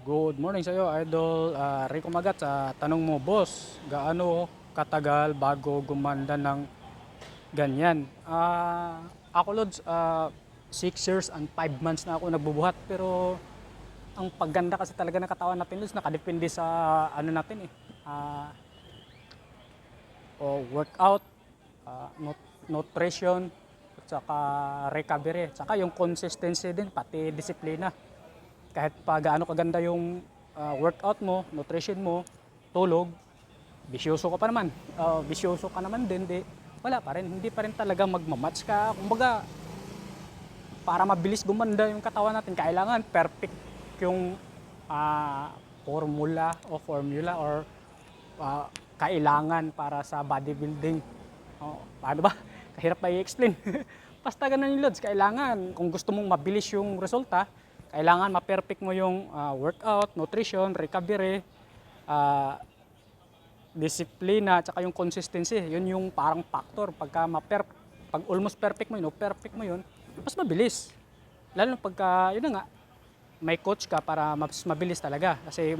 Good morning sa iyo, Idol Rico Magat. Sa tanong mo, boss, gaano katagal bago gumanda ng ganyan? Ako, Lods, 6 years and 5 months na ako nagbubuhat. Pero ang pagganda kasi talaga ng katawan natin, Lods, nakadepende sa ano natin o workout, nutrition, at saka recovery. At saka yung consistency din, pati disiplina. Kahit pa gaano kaganda yung workout mo, nutrition mo, tulog, bisyoso ka pa naman. Bisyoso ka naman din, wala pa rin. Hindi pa rin talaga magmamatch ka. Kumbaga, para mabilis gumanda yung katawan natin, kailangan perfect yung formula or kailangan para sa bodybuilding. Paano ba? Kahirap pa i-explain. Basta ganun yung Lods. Kailangan, kung gusto mong mabilis yung resulta, kailangan ma-perfect mo yung workout, nutrition, recovery, disiplina, at saka yung consistency. Yun yung parang factor. Pag almost perfect mo yun, mas mabilis. Lalo pagka, yun na nga, may coach ka para mas mabilis talaga. Kasi